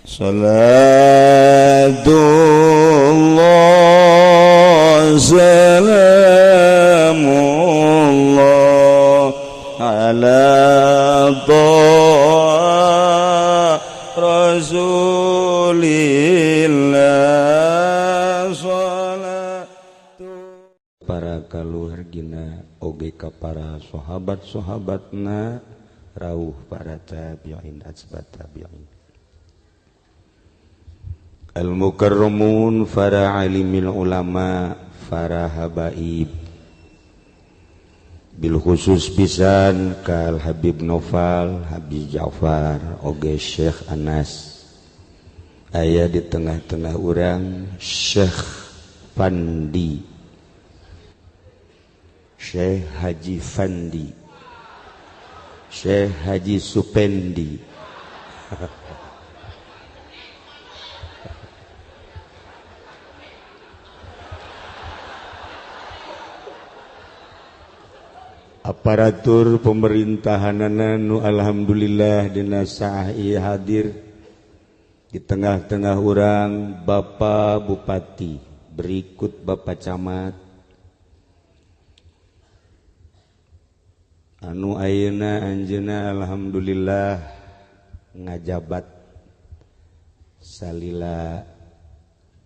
Salatullah salamullah ala to'a rasulillah salatu para kaluargina oge ka para sahabat-sahabatna rawuh para tabi'in asbat tabi'in al-mukarramun para alimil ulama para habaib bil khusus pisan kal Habib Noval Habib Ja'far oge Syekh Anas aya di tengah-tengah urang Syekh Fandi Syekh Haji Fandi Syekh Haji Supendi aparatur pemerintahanana nu alhamdulillah dina saah ieu hadir di tengah-tengah urang Bapak Bupati berikut Bapak Camat anu ayeuna anjeunna alhamdulillah ngajabat salila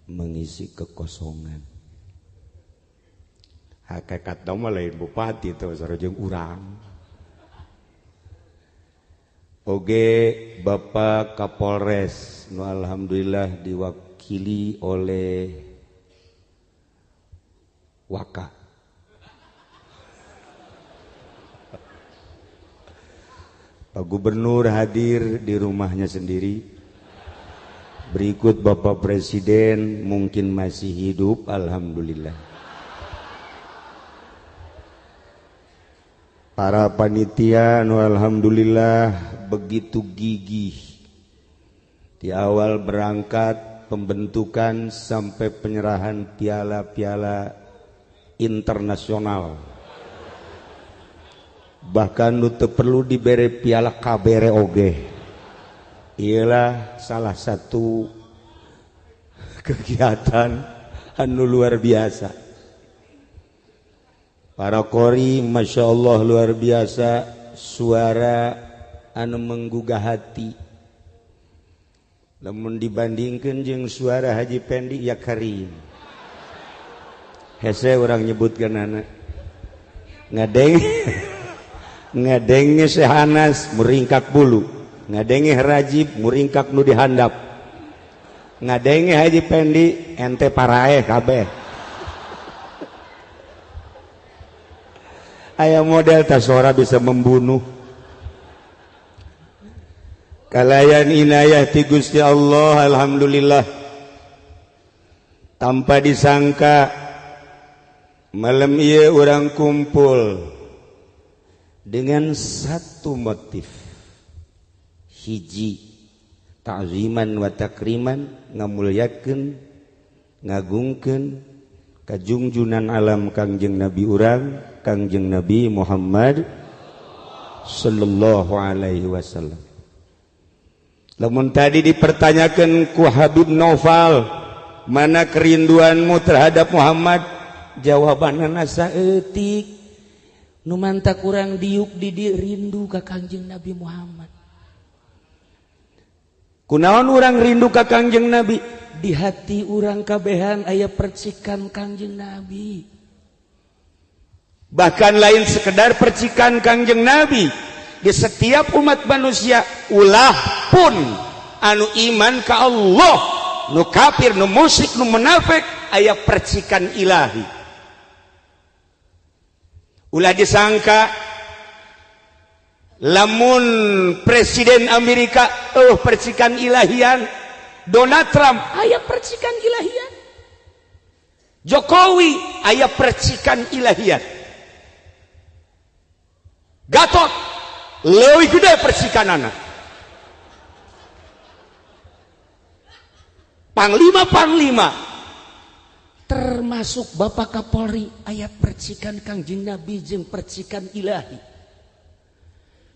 mengisi kekosongan hakikat nama lain bupati itu sareng urang oge Bapak Kapolres nu alhamdulillah diwakili oleh Waka Pak Gubernur hadir di rumahnya sendiri berikut Bapak Presiden mungkin masih hidup alhamdulillah para panitia nu alhamdulillah begitu gigih di awal berangkat pembentukan sampai penyerahan piala-piala internasional bahkan nu teu perlu dibere piala kabere oge ialah salah satu kegiatan anu luar biasa. Para kori Masya Allah luar biasa suara anu menggugah hati lamun dibandingkan jeung suara Haji Pendi ya Karim hese orang nyebutkan anak ngadenge Syekh Anas muringkak bulu ngadenge Rajib muringkak nu dihandap ngadenge Haji Pendi ente parae kabeh aya model tasora bisa membunuh kalayan inayah ti Gusti Allah alhamdulillah tanpa disangka malam ieu urang kumpul dengan satu motif hiji ta'ziman wa takriman ngamulyakeun ngagungkeun kajungjunan alam Kangjeng Nabi urang Kangjeng Nabi Muhammad sallallahu alaihi wasallam. Lamun tadi dipertanyakan ku Habib Noval, mana kerinduanmu terhadap Muhammad? Jawabanna saeutik. Nu mantak urang diuk di rindu ka Kangjeng Nabi Muhammad. Kunaon urang rindu ka Kangjeng Nabi? Di hati urang kabehan aya percikan Kangjeng Nabi. Bahkan lain sekedar percikan Kangjeng Nabi di setiap umat manusia ulah pun anu iman ka Allah nu kafir nu musyrik nu munafik aya percikan ilahi ulah disangka lamun presiden Amerika percikan ilahian Donald Trump aya percikan ilahian Jokowi aya percikan ilahian Gatot leuwih gede percikanana panglima-panglima termasuk Bapak Kapolri aya percikan Kangjeng Nabi jeung percikan ilahi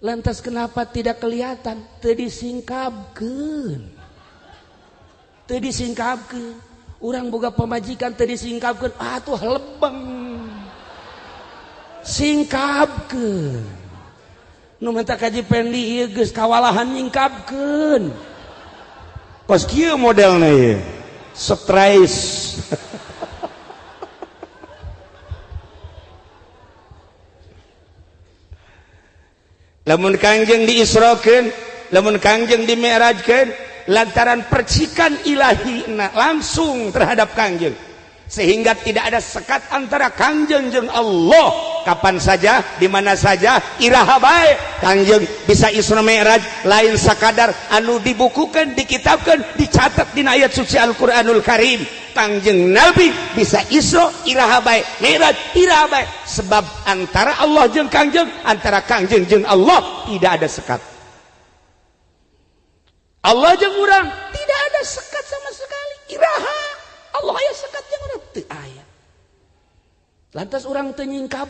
lantas kenapa tidak kelihatan teu disingkabkeun teu disingkapkeun. Urang boga pamajikan teu disingkapkeun, atuh lebeng. Singkapkeun. Nu minta kaji pendi ieu geus kawalahan nyingkapkeun. Kos kieu modelna ieu. Stres. Lamun Kangjeng diisrokeun, lamun Kangjeng dimi'rajkeun lantaran percikan ilahi langsung terhadap Kangjeng, sehingga tidak ada sekat antara Kangjeng jeung Allah. Kapan saja, di mana saja, iraha bae Kangjeng bisa Isra Mi'raj, lain sakadar anu dibukukeun, dikitabkeun, dicatat dina ayat suci Al-Qur'anul Karim. Kangjeng Nabi bisa Isra iraha bae, Mi'raj iraha bae, sebab antara Allah jeung Kangjeng, antara Kangjeng jeung Allah tidak ada sekat. Allah jeung urang tidak ada sekat sama sekali. Iraha Allah aya sekat jeung urang teu aya. Lantas urang teu nyingkap,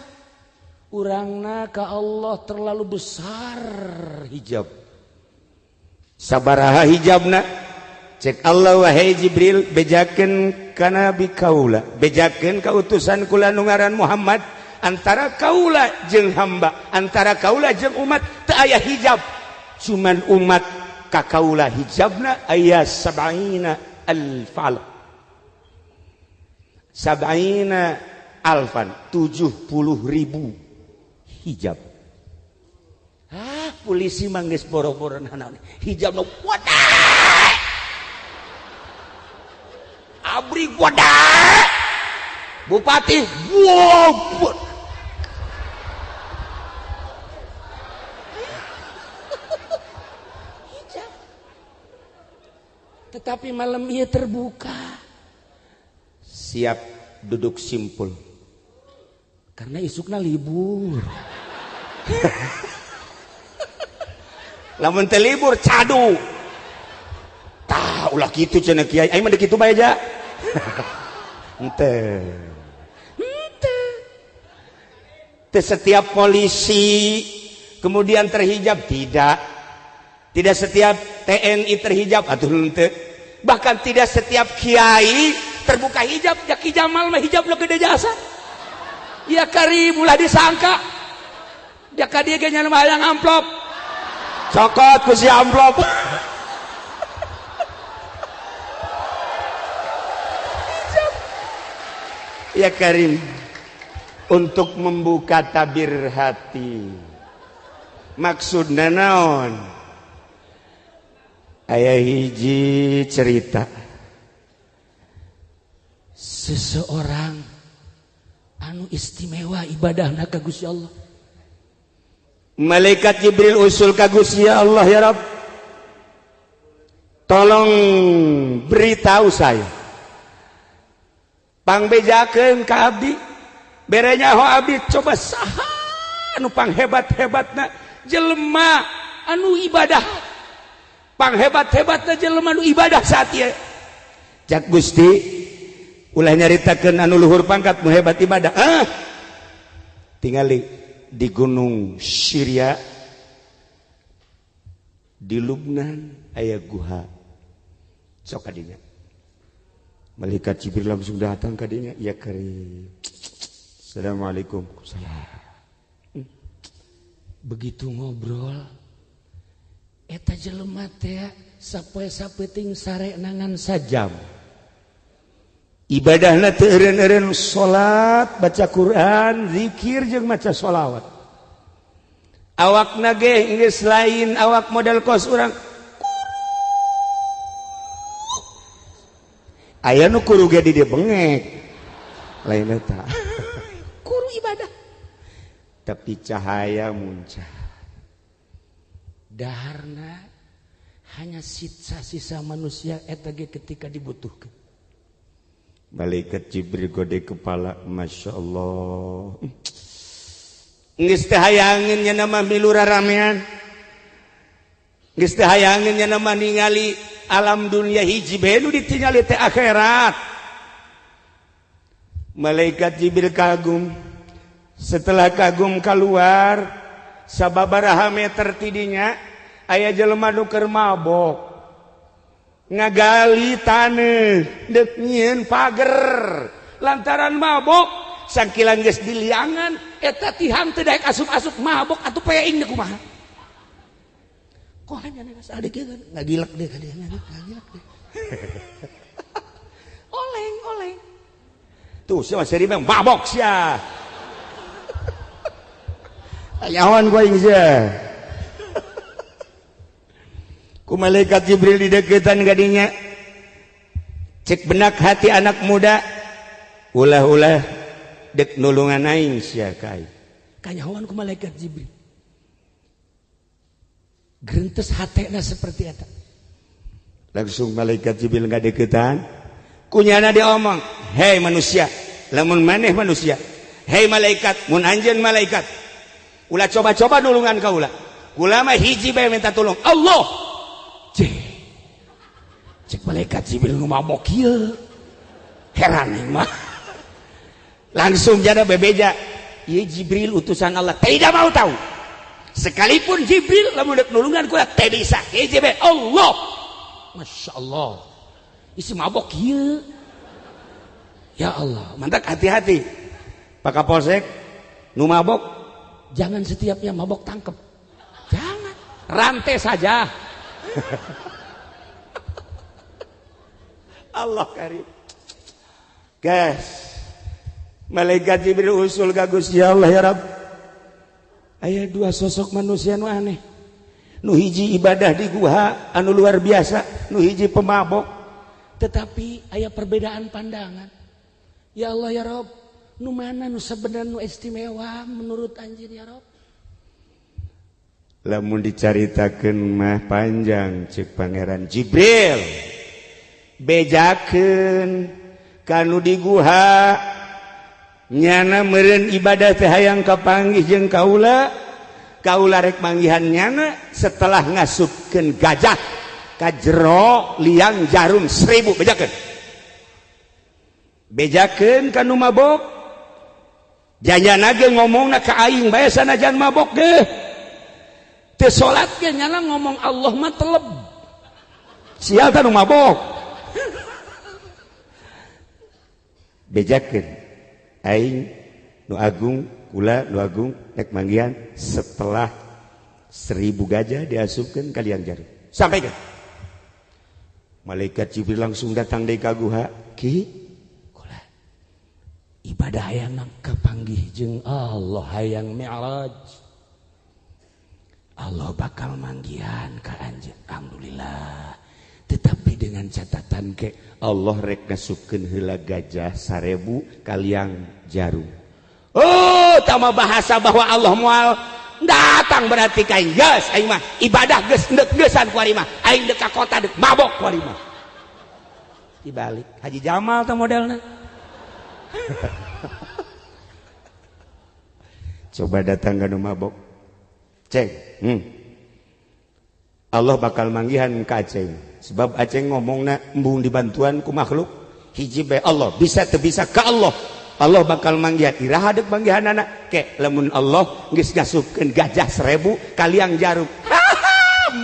urangna ka Allah terlalu besar hijab. Sabaraha hijabna? Cek Allah, wahai Jibril, bejakeun kana Nabi kaula, bejakeun ka utusan kula nu ngaran Muhammad, antara kaula jeung hamba, antara kaula jeung umat teu aya hijab. Cuman umat ka kaula hijabna aya 70 alfal. 70 alfan, 70.000 hijab. Polisi manggis boro-boro naon hijab nu wadah. Abri wadah. Bupati wow. Hijab. Tetapi malam ia terbuka. Siap duduk simpul. Karena isukna libur. Lamun teu libur cadu. Tah ulah kitu cenah kiai. Ai mah kitu bae aja. Henteu. Teu setiap polisi kemudian terhijab, tidak. Tidak setiap TNI terhijab, atuh henteu. Bahkan tidak setiap kiai terbuka hijab. Jaki Jamal mah hijab lo gede jasa. Ya Karim ulah disangka. Ya ka dieu ge nya mah hayang amplop. Cokot ku si amplop. Ya Karim, untuk membuka tabir hati. Maksudna naon? Aya hiji cerita. Seseorang anu istimewa ibadahna ka Gusti Allah. Malaikat Jibril usul ka Gusti Allah, ya Rabb, tolong beritahu saya, pangbejakeun ka abdi, berenya ho abdi coba saha anu panghebat-hebatna jelema anu ibadah, panghebat-hebatna jelema anu ibadah saat ieu. Cak Gusti, ulah nyaritakeun anu luhur pangkat nu hebat ibadah. Tingali di gunung Syria, di Lubnan aya guha. Sok kadinya. Malaikat Jibril langsung datang ke dinya. Ya Karim. Assalamualaikum. Salam. Begitu ngobrol, eta jelema teh sapoe-sapeting sare nangan sajam. Ibadahna teu eureun-eureun salat, baca Quran, zikir jeung maca sholawat. Awakna ge geus lain awak model kos urang. Aya nu kuru ge di dieu bengek. Lain eta. Kuru ibadah. Tapi cahaya muncul. Daharna hanya sisa-sisa manusia eta ge ketika dibutuhkeun. Malaikat Jibril gode kepala, Masya Allah. Geus teu hayangeun nya nama milu raramean. Geus teu hayangeun nya nama ningali alam dunia hiji bae nu ditingali teh akhirat. Malaikat Jibril kagum. Setelah kagum keluar, sababaraha meter tidinya aya jelema nu keur mabok. ngagali taneuh deuk nyieun pager lantaran mabok sangkilan geus diliangan eta tihang teu daek asup-asup mabok atuh peing deuk kumaha kok hanya adik kan ngagilak deh ka dia ngagilak deh oleng tuh sia seri mah mabok sia ayawan gua aing sia ku malaikat Jibril di deketan gadinya cek benak hati anak muda ulah-ulah dek nulungan aing sia kai kanyahoan ku malaikat Jibril gerintes hatena seperti eta langsung malaikat Jibril ngadeketan kunyana dia omong hei manusia lamun maneh manusia hei malaikat mun anjeun malaikat ulah coba-coba nulungan kaula kula mah hiji bae minta tolong Allah cek malaikat Jibril ngomong kieu heran mah langsung jana bebeja ieu Jibril utusan Allah tidak mau tahu sekalipun Jibril lamun deuk nulungan kula teu bisa hiji bae Allah masyaallah isi mabok kieu ya Allah mantak hati-hati Pak Kapolsek nu mabok jangan setiapnya mabok tangkep jangan rantai saja Allah karim guys malaikat Jibril usul ka Gusti Allah ya Rabb aya dua sosok manusia nu aneh nu hiji ibadah di guha anu luar biasa nu hiji pemabok tetapi aya perbedaan pandangan ya Allah ya Rabb nu mana nu sabenerna nu istimewa menurut anjeun ya Rabb lamun dicaritakeun mah panjang cek pangeran Jibril bejakeun kanu di guha nyana meureun ibadah teh hayang kapanggih jeung kaula rek manggihan nyana setelah ngasupkeun gajah ka jero liang jarum 1000 bejakeun kanu mabok jajana ge ngomongna ka aing bae sanajan mabok ge teu salat ge nyana ngomong Allah mah teleb sia tah nu mabok bejakeun aing nu agung kula nu agung rek manggihan setelah 1000 gajah diasupkeun ka liang jarum sampaikan malaikat Jibril langsung datang deui ka guha ki kula ibadah hayang kapanggih jeung Allah hayang mi'raj Allah bakal manggihan ka anjeun alhamdulillah tetapi dengan catatan ke Allah rek ngasupkeun heula gajah 1000 ka liang jarum oh tama bahasa bahwa Allah moal datang berarti kain geus aing mah ibadah geus geus-geusan ku ari mah aing deuk ka kota deuk mabok ku ari mah dibalik Haji Jamal tah modelna coba datang ka nu mabok ceng Allah bakal manggihan ka aceng sebab aceng ngomongna embung dibantuan ku makhluk hiji bae Allah bisa teu bisa ka Allah Allah bakal manggihan iraha deuk manggihanana ke lamun Allah geus ngasupkeun gajah 1000 ka liang jarum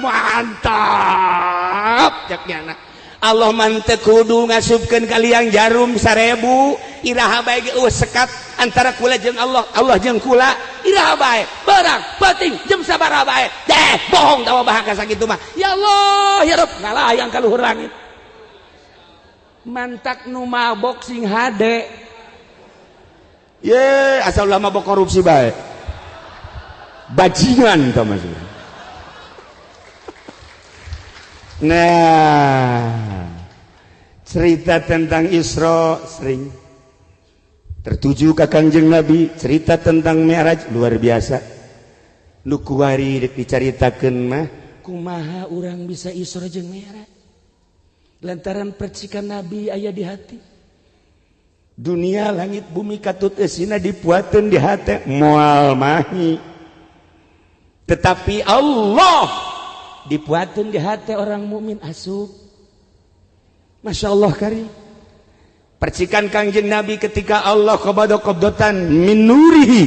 mantap jaknyana Allah mah teu kudu ngasupkeun ka liang jarum 1000 iraha bae ge sekat antara kula jeung Allah jeung kula iraha bae barang penting jeung sabaraha bae bohong tawa bahaka sakitu mah ya Allah ya Rabb ngalayang ka luhur langit mantak nu mabok sing hade ye asal ulah mabok korupsi bae bajingan tah maksudna nah cerita tentang Isra sering tertuju ke Kangjeng Nabi cerita tentang Mi'raj luar biasa nu kuari dek dicaritakeun mah kumaha urang bisa Isra jeung Mi'raj lantaran percikan Nabi aya di hati dunia langit bumi katut eusina dipuateun di hati moal mahi tetapi Allah dipuateun di hati orang mukmin asup Masya Allah karim percikan Kangjeng Nabi ketika Allah qabdotan min nurihi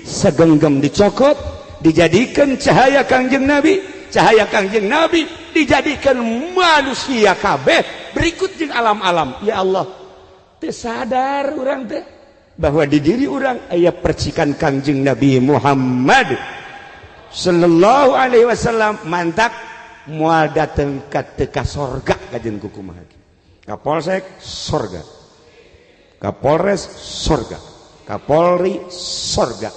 segenggam dicokot dijadikan cahaya Kangjeng Nabi cahaya Kangjeng Nabi dijadikan manusia kabeh berikut jeung alam-alam. Ya Allah, teu sadar urang teh bahwa di diri urang aya percikan Kangjeng Nabi Muhammad sallallahu alaihi wasallam mantak moal dateng ka teu sorga kajen kumaha. Kapolsek sorga, Kapolres sorga, Kapolri sorga,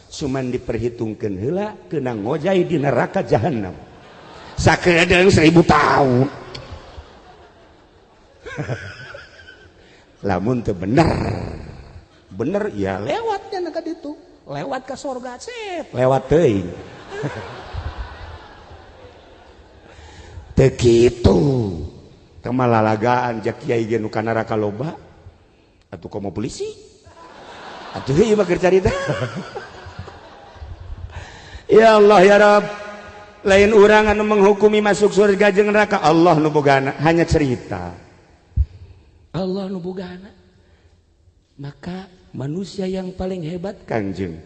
cuman diperhitungkeun heula kena ngojay di neraka jahanam sakedeung 1000 tahun. Lamun teu bener ya lewatnya na ka ditu, lewat ka sorga sep, lewat teuing. Teu kitu. Kemalalagaan jak kiai ge nu ka neraka loba atuh komo polisi atuh ieu mah keur carita. Ya Allah ya Rabb, lain urang anu menghukumi masuk surga jeung neraka, Allah nu bogana hanya cerita. Allah nu bogana. Maka manusia yang paling hebat Kangjeng,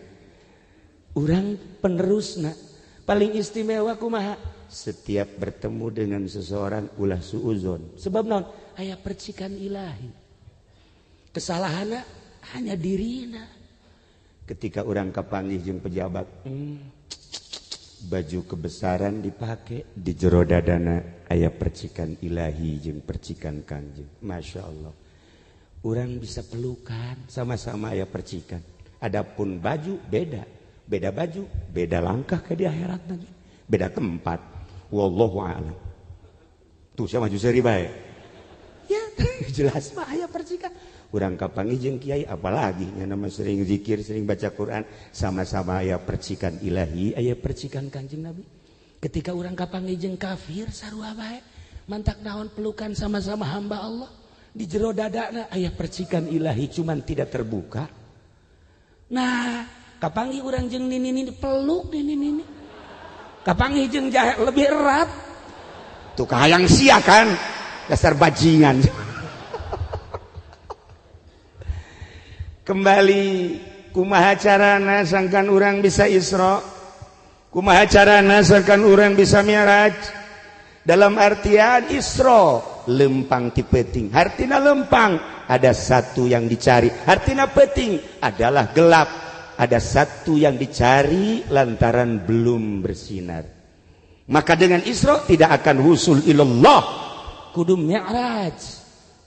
urang penerusna paling istimewa kumaha? Setiap bertemu dengan seseorang ulah suuzon. Sebab naon? Aya percikan ilahi. Kesalahanna hanya dirina. Ketika orang kapanggih jeung pejabat, baju kebesaran dipake, di jero dadana aya percikan ilahi jeung percikan Kangjeng. Masya Allah. Orang bisa pelukan, sama-sama aya percikan. Adapun baju beda, beda baju, beda langkah ke di akhirat nanti, beda tempat. Wallahu a'lam. Tuh saya maju seri bae. Ya, jelas mah aya percikan. Urang kapanggih jeung kiai apalagi nya nama sering zikir, sering baca Quran, sama-sama aya percikan ilahi, aya percikan Kanjeng Nabi. Ketika urang kapanggih jeung kafir sarua bae, mantak naon pelukan sama-sama hamba Allah. Di jero dadana aya percikan ilahi cuman tidak terbuka. Nah, kapanggih urang jeung nini peluk nini. Kapanggih jeung jahe lebih erat. Tuh kahayang sia kan, dasar bajingan. Kembali kumaha carana sangkan urang bisa Isra, kumaha carana sangkan urang bisa Mi'raj. Dalam artian Isra lempang ti peuting, hartina lempang ada satu yang dicari, hartina peuting adalah gelap. Ada satu yang dicari lantaran belum bersinar. Maka dengan Isra tidak akan husul ilallah, kudu Mi'raj.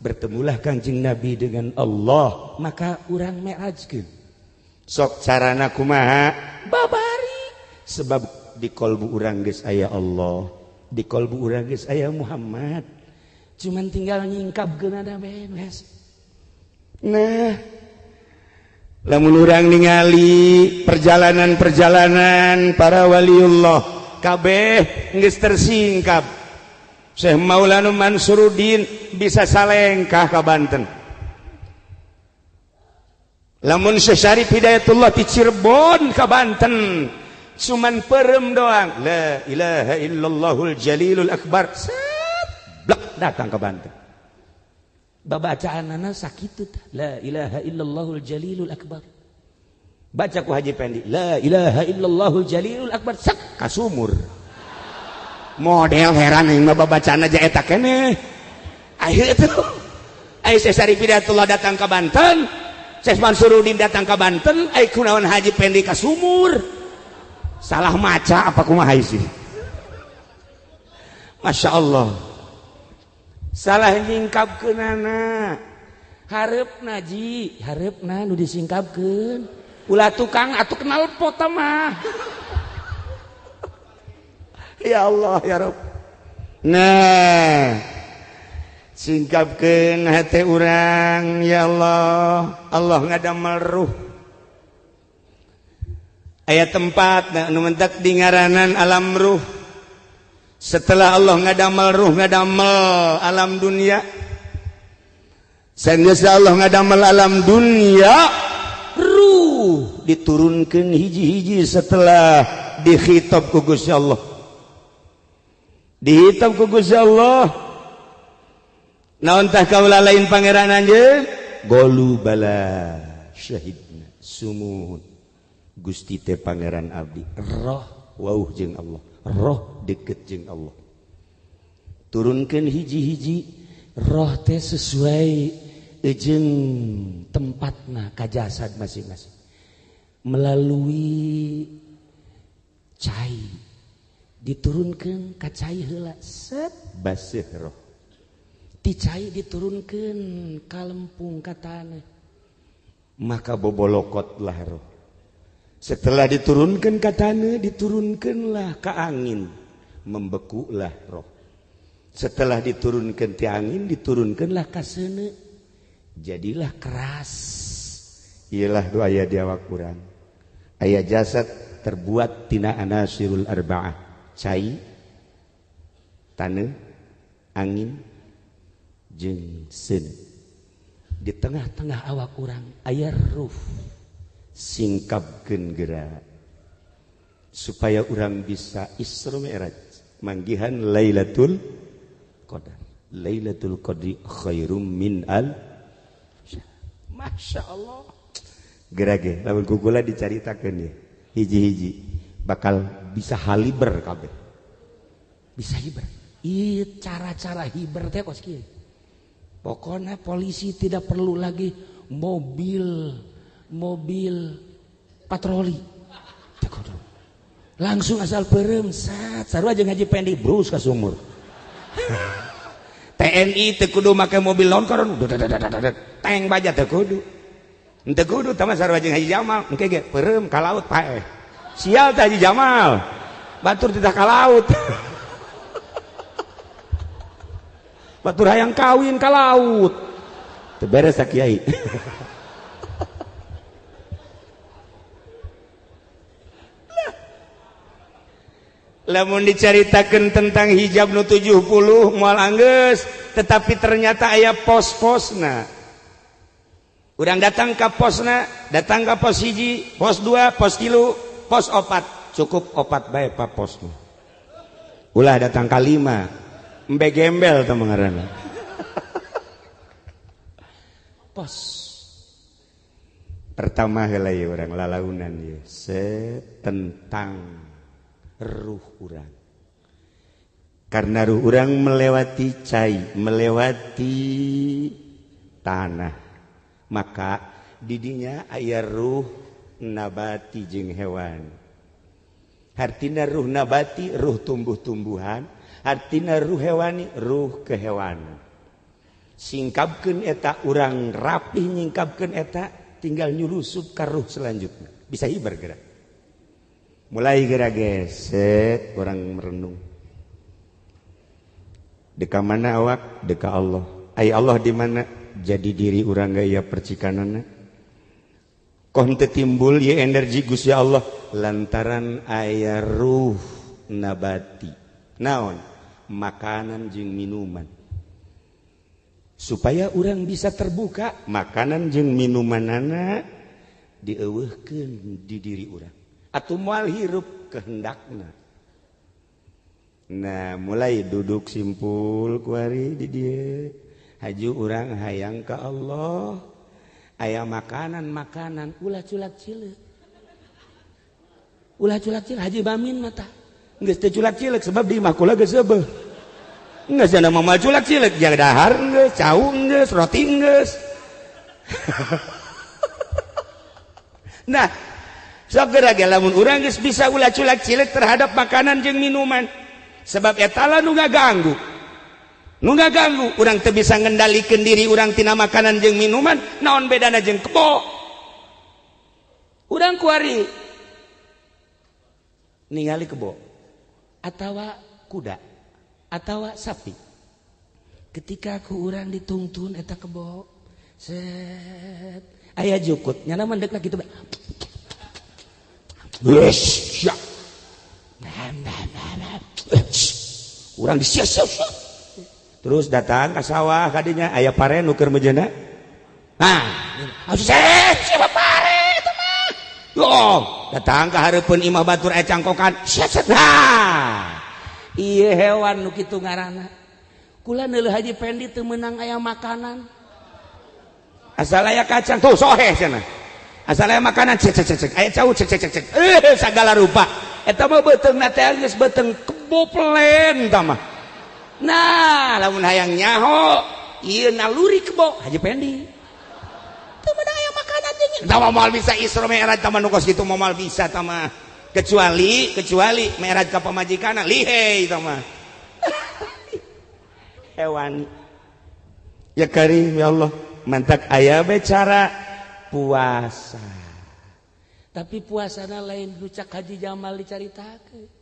Bertemulah Kanjeng Nabi dengan Allah, maka urang mi'rajkeun. Sok carana kumaha? Babari. Sebab di kolbu urang geus aya Allah, di kolbu urang geus aya Muhammad. Cuman tinggal nyingkapkeun ada beres. Nah, lamun urang ningali perjalanan-perjalanan para waliullah kabeh geus tersingkap. Syekh Maulana Mansuruddin bisa salengkah ka Banten. Lamun Syekh Syarif Hidayatullah di Cirebon ka Banten cuman perem doang, la ilaha illallahul jalilul akbar, set blek datang ke Banten. Babacaanana sakitu, la ilaha illallahul jalilul akbar. Baca ku Haji Pendi, la ilaha illallahul jalilul akbar, sak ka sumur. Model heran yang babacaan aja eta keneh. Ayo itu. Ayo Syekh Syarif Hidayatullah datang ke Banten, Syekh Mansuruddin datang ke Banten, ayo kunaon Haji Pendi ka sumur. Salah maca apa kumaha sih? Masya Allah. Salah nyingkapkeunana. Hareupna ji, hareupna nu disingkapkeun. Ulah tukang atuh kenal pot mah. Ya Allah ya Rabb. Nah, singkapkeun hate urang ya Allah. Allah ngadamel ruh. Aya tempat nu mentak di ngaranan alam ruh. Setelah Allah ngadamel ruh, ngadamel alam dunia. Sanes Allah ngadamel alam dunia, ruh diturunkeun hiji-hiji setelah dikhitab ku Gusti Allah. Dihitab ku Gusti Allah. Naon tah kaula lain pangeran anjeun? Golu bala syahidna sumuhun. Gusti teh pangeran abdi, roh wauh jeung Allah. roh deket jeung Allah. Turunkeun hiji-hiji roh teh sesuai jeung tempatna ka jasad masing-masing. Melalui cai diturunkeun ka cai heula set baseuh roh. Ti cai diturunkeun ka lempung ka taneuh. Maka bobolokotlah roh. Setelah diturunkan ke tanah, diturunkanlah ke angin, membekulah roh. Setelah diturunkan ke angin, diturunkanlah ke sana, jadilah keras. Ialah doa ayat di awak Quran. Ayat jasad terbuat tina anasirul arba'ah, cai, tanah, angin, jeung sana. Di tengah-tengah awak Quran ayat ruh. Singkapkeun geura supaya orang bisa Isra Mi'raj manggihan Lailatul Qadar. Lailatul Qadri khairum min al Masya Allah. Gerage lamun kukula dicaritakeun ya hiji-hiji bakal bisa haliber kabeh. Bisa hiber. Ieu cara-cara hiber teh kos kieu. Pokoknya polisi tidak perlu lagi mobil patroli, langsung asal perem sat sarua jeung Haji Pendi brus ka sumur. TNI teu kudu make mobil lonkoron teng baja teu kudu tama sarua jeung Haji Jamal engke ge perem ka laut pae sial teh Haji Jamal batur titah ka laut. Batur hayang kawin ka laut teu beres sa kiai. Lamun diceritakan tentang hijab nu 70 moal anggeus tetapi ternyata aya pos-posna. Urang datang ke posna, datang ke pos hiji, pos 2, pos 3, pos 4, cukup 4 bae pa posna. Ulah datang ka 5, embe gembel teh ngaranna. Pos. Pertama heula ieu urang lalaunan ieu tentang ruh urang. Karena ruh urang melewati cai, melewati tanah, maka didinya aya ruh nabati jeung hewan. Artina ruh nabati ruh tumbuh-tumbuhan, artina ruh hewani ruh kehewanan. Singkapkeun eta urang rapih nyingkapkeun eta tinggal nyulusup ka ruh selanjutnya. Bisa hiber geura. Mulai geura geset orang merenung. Deka mana awak? Deka Allah. Ai Allah di mana? Jadi diri urang gaya percikanana. Koh teu timbul ye energi Gusti Allah lantaran aya ruh nabati. Naon? Makanan jeung minuman. Supaya urang bisa terbuka, makanan jeung minumanana dieuweuhkeun di diri urang. Atuh moal hirup kehendakna. Nah, mulai duduk simpul kuari di dieu. Haju urang hayang ka Allah. Aya makanan-makanan ulah culak cileuk. Ulah culak cileuk Haji Bamin mata. Geus teu culak cileuk sebab di imah kula geus seubeuh. Geus cenah moal culak cileuk jaga dahar geus, cau geus, roti geus. Nah, sok geura ge lamun urang geus bisa ulah culak cileuk terhadap makanan jeung minuman. Sebab eta lah nu ngaganggu. Nu ngaganggu urang teu bisa ngendalikeun diri urang tina makanan jeung minuman, naon bedana jeung kebo? Urang kuari ningali kebo atawa kuda atawa sapi. Ketika ku urang ditungtun eta kebo, set aya jukut, nyana mandekna kitu bae. Yes, ya. Urang disiap-siap. Terus datang ke sawah kadinya aya pare nu keur mejeuna. Nah, siapa pare eta mah? Yo, datang ka hareupeun imah batur aya cangkokan. Set. Nah. Ieu hewan nu kitu ngaranna. Kula neuleuh Haji Pendi teu meunang aya makanan. Asal aya kacang tuh soheh cenah. Asal aya makanan cek aya cau cek. Segala rupa. eta mah beuteng teh geus beuteng kebo plen tah mah. Nah lamun hayang nyaho ieu naluri kebo Haji Pendi teu meunang aya makanan jeung tah moal bisa Isra Mi'raj tah nu kos kitu moal bisa tah mah kecuali Mi'raj ka pamajikanna lihei tah mah hewan ya karim ya Allah mantak aya be cara puasa tapi puasana lain rucak Haji Jamal dicaritakeun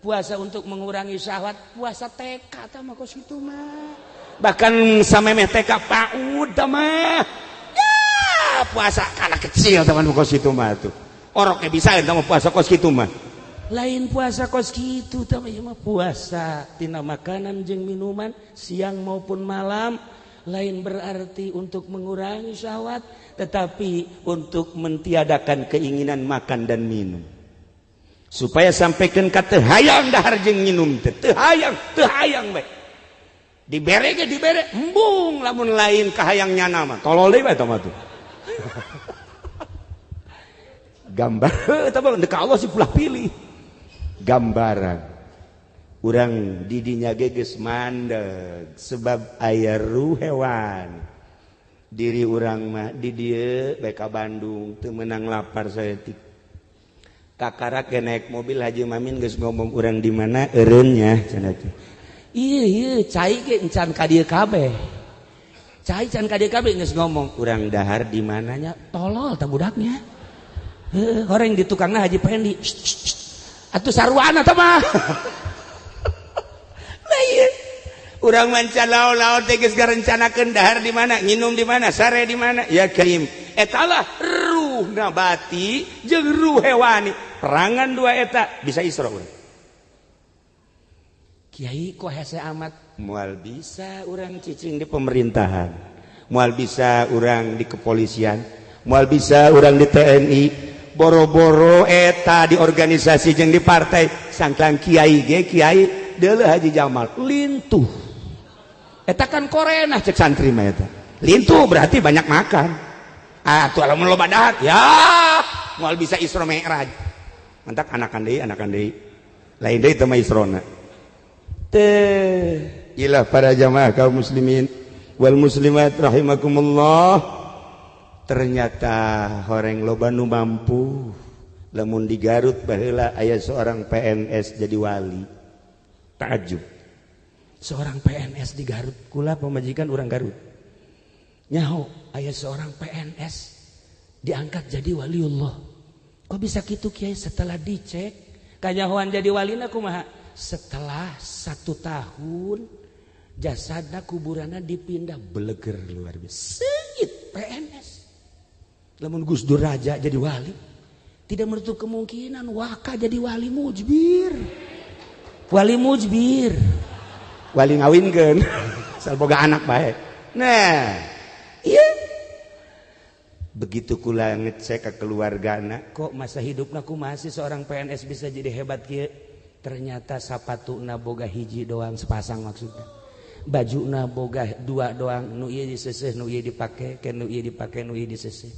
puasa untuk mengurangi syahwat puasa TK tah mah kos kitu mah bahkan samemeh TK PAUD tah mah ya puasa kana kecil tah mah kos kitu mah tuh orok bisa tah mah puasa kos kitu mah lain puasa kos kitu tah mah puasa tina makanan jeung minuman siang maupun malam lain berarti untuk mengurangi syahwat tetapi untuk mentiadakan keinginan makan dan minum supaya sampaikan ka teu hayang dahar jeung nginum teu hayang bae dibere ge dibere embung lamun lain kahayang nyana mah tolol deui bae eta mah tuh gambar eta mah deuk Allah sih pulah pilih gambaran urang didinya geus mandeg sebab aya ruh hewan diri urang mah di dieu bae ka Bandung teu meunang lapar saeutik kakarak ge naik mobil Haji Mamin geus ngomong urang di mana eureunnya cenah teh ieu cai ge encan ka dieu kabeh cai can ka dieu kabeh geus ngomong urang dahar di mananya tolol tah budaknya heuh horeng di tukangna Haji Pendi atuh sarwana tah mah urang mancan laon-laon teh geus garencanakeun dahar di mana nginum di mana sare di mana ya karim eta lah ruh nabati jeung ruh hewani perangan dua eta bisa Isra urang Kiai kok hese amat moal bisa urang cicing di pemerintahan moal bisa urang di kepolisian moal bisa urang di TNI boro-boro eta di organisasi jeung di partai sangklang kiai ge kiai deuleu Haji Jamal lintuh eta kan korenah cek santri mah eta lintuh berarti banyak makan tuh lamun loba dahar ya moal bisa Isra Mi'raj mantak anakan deui lain deui teh mah Isrona teh ilah para jamaah kaum muslimin wal muslimat rahimakumullah ternyata horeng loba nu mampu lamun di Garut baheula aya seorang PNS jadi wali takjub seorang PNS di Garut kula pemajikan orang Garut nyaho aya seorang PNS diangkat jadi waliullah kok bisa gitu Kiai setelah dicek kanyahoan jadi walina kumaha setelah 1 tahun jasadna kuburanna dipindah beleger luar biasa seungit PNS lamun Gus Dur Raja jadi wali tidak menutup kemungkinan Waka jadi wali mujbir wali ngawinkeun asal boga anak bae nah iya begitu kula ngecek ke keluargana kok masa hidupna kumaha sih seorang PNS bisa jadi hebat kieu ternyata sapatuna boga hiji doang sepasang maksudnya bajuna boga 2 doang nu ieu diseuseuh nu ieu dipake ke nu ieu dipake nu ieu diseuseuh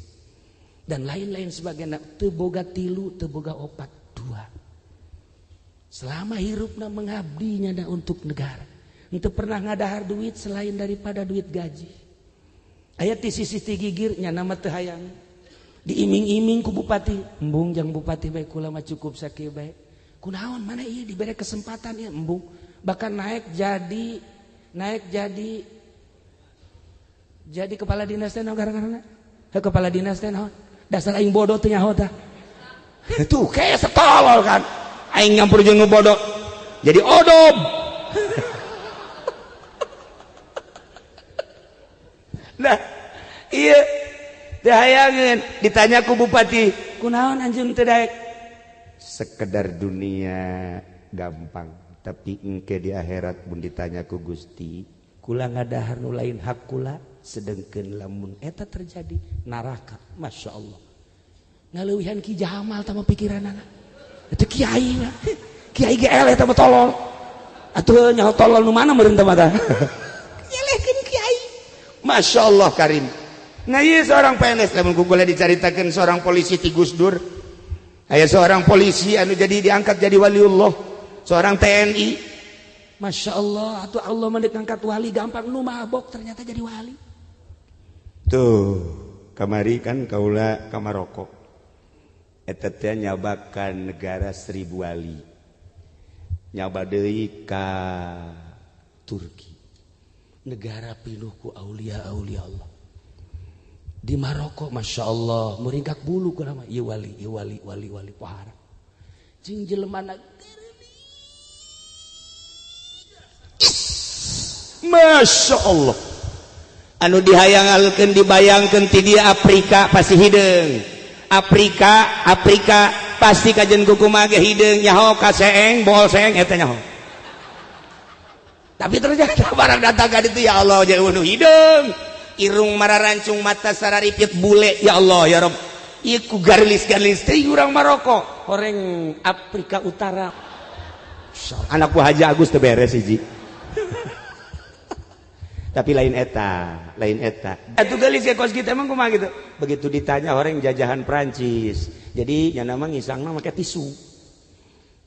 dan lain-lain sebagainya teu boga 3 teu boga 4 2 selama hirupna mengabdinya untuk negara itu pernah ngadahar duit selain daripada duit gaji ayat di sisi tigigirnya nama teu hayang diiming-iming ku bupati embung jang bupati bae kula mah cukup sakieu bae kunaon mana ieu dibere kesempatan ieu embung bahkan naik jadi kepala dinas teh naon gara-garana kepala dinas teh naon dasar aing bodoh teh nyaho tah tuh kayak setolol kan aing nyampur jeung nu bodoh jadi odom nah iya dihayangeun ditanya ku bupati kunaon anjeun teu daek sekedar dunia gampang tapi engke di akhirat mun ditanya ku Gusti kula ngadahar nu lain hak kula sedengkeun lamun eta terjadi neraka masyaallah ngaleuwihan Ki Jamal tah pikiranana eta kiai mah kiai ge eleh tah tolol atuh nyaho tolol nu mana meureun teh mah tah nyelehkeun kiai masyaallah karim nah ieu seorang PNS lamun kula dicaritakeun seorang polisi ti Gus Dur Aya seorang polisi anu jadi diangkat jadi waliullah, seorang TNI. Masya Allah, atuh Allah mendeuk ngangkat wali gampang, nu mabok ternyata jadi wali. Tuh, kamari kan kaula ka Maroko. Eta teh nyabakan negara 1000 wali. Nyaba deui ka Turki. Negara pinuh ku aulia-aulia Allah. Di Maroko Masya Allah meringkak bulu ku nama ieu wali pohara. Jeung jelema Masya Allah anu dihayangalkeun dibayangkeun ti dia Afrika pasti hideung. Afrika pasti kajen kumaha ge hideung nyaho ka seeng bol seeng eta nyaho. Tapi ternyata barang datang ka ditu ya Allah jeung nu hideung. Irung mararancung mata sararipit bule ya Allah ya Rabb. Ieu ku garlis-garlis teh urang Maroko, horeng Afrika Utara. Anak buah Haji Agus teu beres hiji. Tapi lain eta. Atuh gelis ge kos kita emang kumaha gitu. Begitu ditanya horeng jajahan Prancis. Jadi nya nama ngisangna make tisu.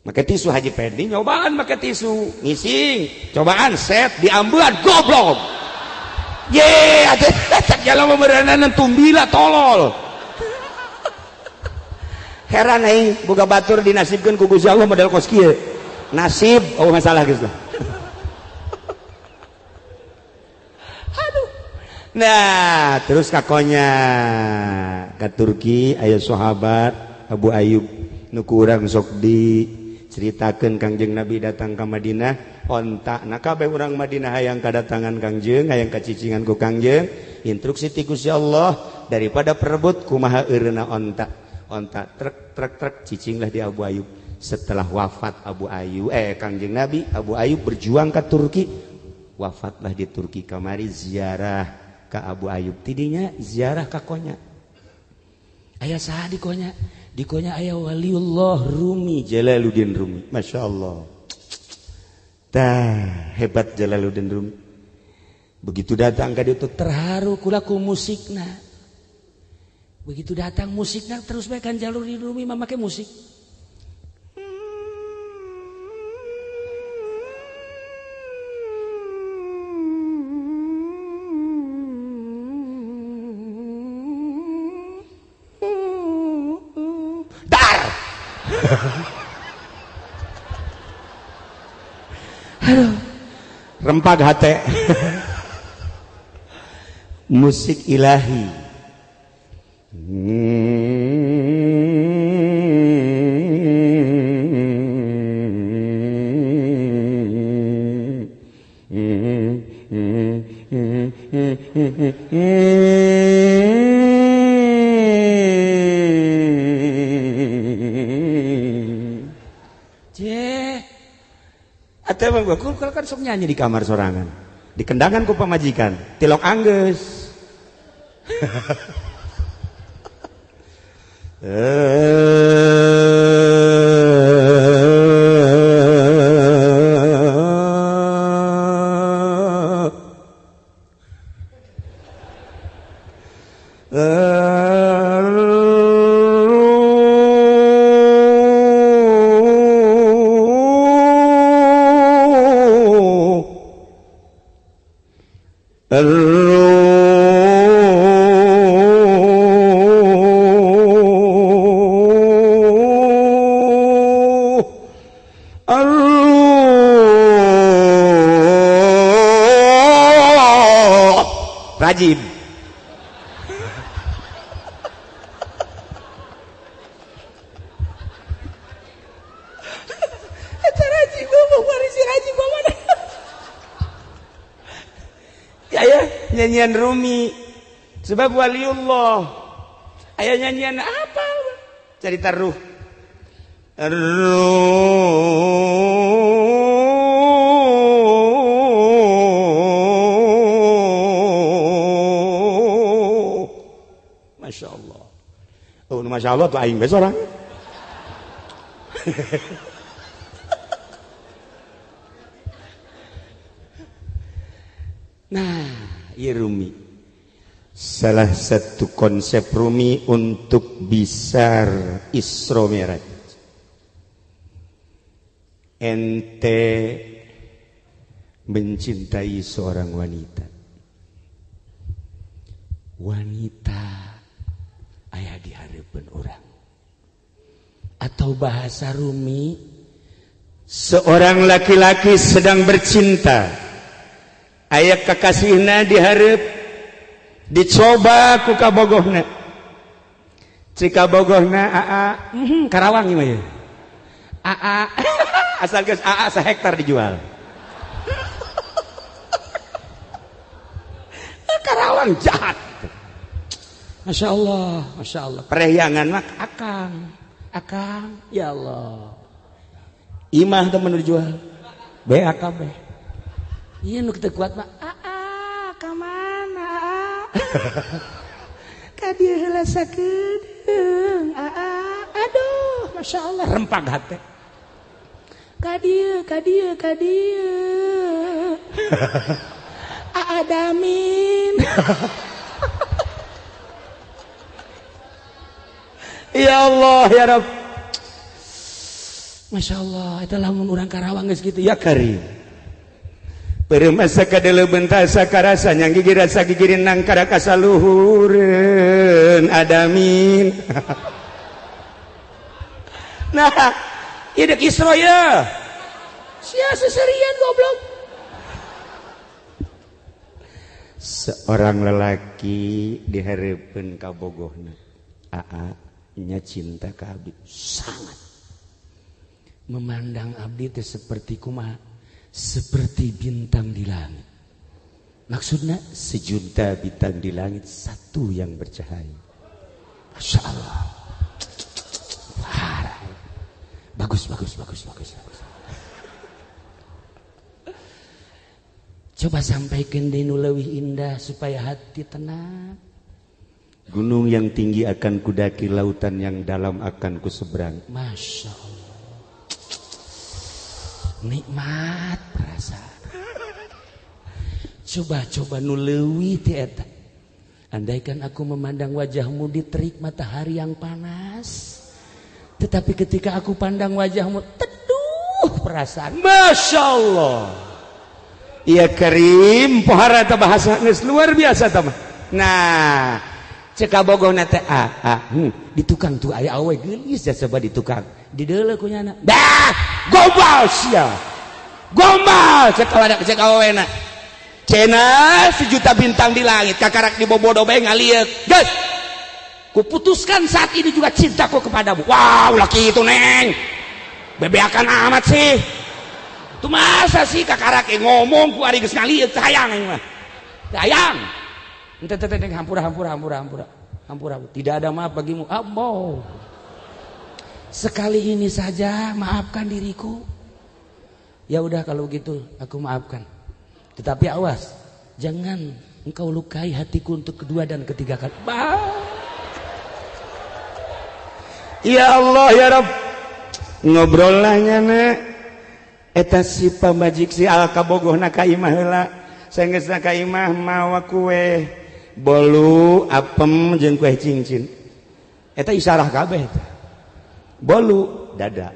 Make tisu Haji Pendi nyobaan make tisu. Ngising, cobaan set diambean goblok. Ye, atuh jalan pemberenan tumbila tolol. Heran aing boga batur dinasibkeun ku Gusti Allah model kos kieu. Nasib, oh masalah geus lah. Aduh. Nah, terus kakonya ka Turki aya sahabat Abu Ayyub nu ku urang sok diceritakeun Kangjeng Nabi datang ka Madinah. Ontak na kabeh urang Madinah hayang kadatangan Kangjeng, hayang kacicingan ku Kangjeng. Instruksi ti Gusti Allah daripada perebut kumaha eureuna ontak trek cicinglah di Abu Ayyub. Setelah wafat Kangjeng Nabi, Abu Ayyub berjuang ke Turki, wafatlah di Turki. Kamari ziarah ka Abu Ayyub, tidinya ziarah ka konya. Aya saha di konya? Di konya aya waliullah Rumi, Jalaluddin Rumi. Masya Allah. Tah hebat Jalaluddin Rumi. Begitu datang ka ditu terharu kula ku musikna. Begitu datang musikna terus bae kan Jalaluddin Rumi make musik. Dar. Aduh, rempag hate. Musik ilahi. Atau bang gua kan sok nyanyi di kamar sorangan, di kendangan ku pamajikan, tilok angges. Rajib. Eta rajib ngomong warisi rajib mana? Ya nyanyian Rumi sebab waliullah. Aya nyanyian apa? Cerita ruh. Masya Allah. Oh, Masya Allah tuh aing besok orang. Nah, ieu Rumi. salah satu konsep Rumi untuk bisa Isra Mi'raj. Ente mencintai seorang wanita. Wanita aya di hareupeun urang. Atau bahasa Rumi, seorang laki-laki sedang bercinta. Aya kakasihna di hareup, dicoba ku kabogohna. Cika bogohna Karawang ieu mah ye. Asal geus sehektar dijual. Karawang jahat. Masya Allah. Perehyangan mah akang, ya Allah. Imah temen dijual. BAKB. Iya nu kita kuat mah. Kamana? Ka dieu heula sakedeung. Aduh, Masya Allah rempag hate. Ka dieu. Adamin. Ya Allah ya Rabb. Masya Allah, itu lamun urang Karawang geus gitu ya Karim. Peremasa kadele bentasa karasa nyang gigi rasa gigirin nang karaka saluhureun adamin. Nah, ieu dek Isra ya. Sia seserian goblok. Seorang lelaki dihareupeun ka bogohna. Nya cinta ka abdi sangat. Memandang abdi teh seperti kumaha? Seperti bintang di langit. Maksudnya sejuta bintang di langit satu yang bercahaya. Masya Allah. Bagus. Coba sampaikan di nu leuwih indah supaya hati tenang. Gunung yang tinggi akan kudaki, lautan yang dalam akan kuseberang. Masya Allah. Nikmat perasaan. Coba nu leuwih ti eta. Andaikan aku memandang wajahmu di terik matahari yang panas, tetapi ketika aku pandang wajahmu, teduh perasaan. Masya Allah. Iya Karim, pohara ta bahasa geus luar biasa ta mah. Nah, cek kabogohna teh di tukang tuh aya awe geulis jasa di tukang. Di deuleu ku nyana. Dah, gombal sia. Gombal cek awena. Cenah sejuta bintang di langit, kakarak di bobodo bae ngalieu. Geus. Kuputuskan saat ini juga cintaku kepadamu. Wow, laki itu neng. Bebeakan amat sih. Itu masa sih kakarak ngomong ku ari geus ngalieu hayang aing mah. Hayang. Ente hampura. Tidak ada maaf bagimu. Ambo. Sekali ini saja maafkan diriku. Ya udah kalau begitu aku maafkan. Tetapi awas, jangan engkau lukai hatiku untuk kedua dan ketiga kali. Ya Allah ya Rabb. Ngobrol lah nyana. Eta si pambajik si alkabogohna ka imah heula. Saenggeusna ka imah mawa kue bolu apem jeung kue cincin. Eta isyarah kabeh eta. Bolu dada.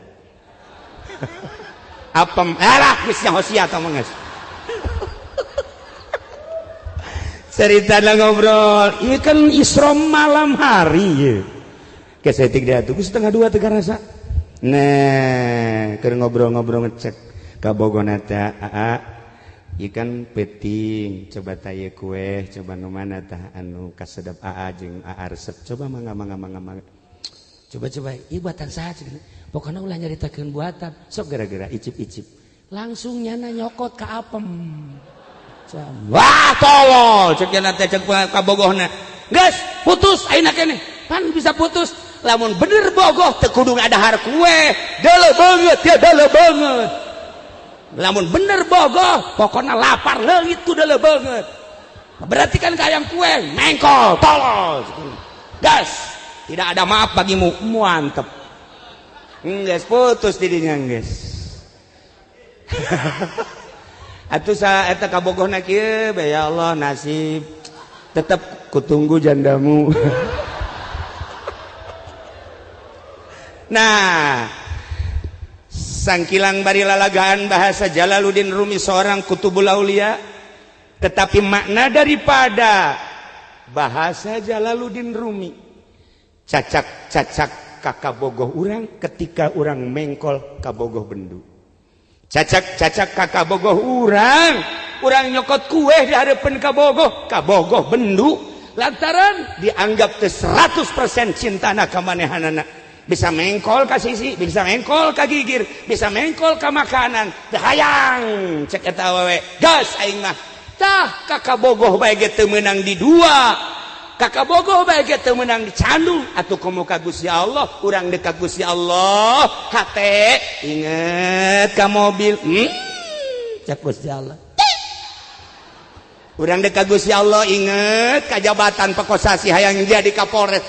Apem geus hosia tah mah geus. Ceritana ngobrol, ieu kan Isra malam hari ye. Geus saeutik dia tuh setengah 2 teu karasa. Nah, keur ngobrol-ngobrol ngecek ka bogona teh ikan peting coba taya kue coba nu mana tah anu kasedap jeung resep coba mangga coba ieu buatan saha cenah pokona ulah nyaritakeun buatan sok gara-gara icip-icip langsung nyana nyokot ka apem wah tolol cek cenah teh cek ka bogohna geus putus ayeuna keneh pan bisa putus lamun bener bogoh teu kudu ngadahar kue deuleu banget ya deuleu banget. Lamun bener bogoh, pokoknya lapar leungit tuh deuleu banget. Berarti kan kayang kue, mengkol, tolol. Gas, tidak ada maaf bagimu, mantep. Geus putus didinya geus. Atuh sa eta kabogohna kieu, ya Allah nasib. tetap kutunggu jandamu. Nah, sangkilang bari lalagaan bahasa Jalaluddin Rumi seorang kutubul aulia, tetapi makna daripada bahasa Jalaluddin Rumi cacak-cacak kakabogoh urang ketika urang mengkol kabogoh bendu. Cacak-cacak kakabogoh urang nyokot kue di hadapan kabogoh bendu lantaran dianggap 100% cintana ka manehanana. Bisa mengkol ka sisi, bisa mengkol ka gigir, bisa mengkol ka makanan. Hayang cek eta awewe, gas aing mah. Tah kakabogoh bae ge teu meunang di dua. Kakabogoh bae ge teu meunang di candu. Atuh komo ka Gusti Allah, urang deuk ka Gusti Allah. Hate inget ka mobil. Cek Gusti Allah. Urang deuk ka Gusti Allah inget ka jabatan pekosasi hayang jadi Kapolres.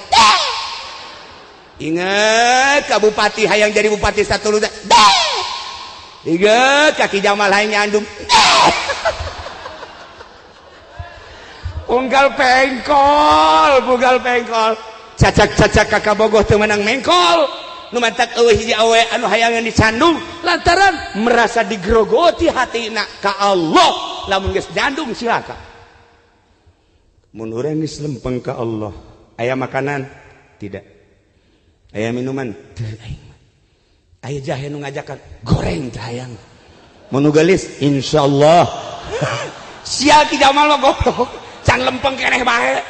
Ingat ka bupati hayang jadi bupati satu luda. Ingat kaki Jamal hayang nyandung. Punggal pengkol. Cacak-cacak kakabogoh teu meunang mengkol. Nu mantak eueuh hiji awe anu hayangan dicandung lantaran merasa digrogoti hatina ka Allah. Lamun geus nyandung silakan. Mun urang geus lempeng ka Allah, aya makanan? Tidak. Aya minuman? Aya jahe nu ngajakan? Goreng hayang. Mun nu geulis insyaallah. Sia ki Jamal mah goblok. Can lempeng keneh bae.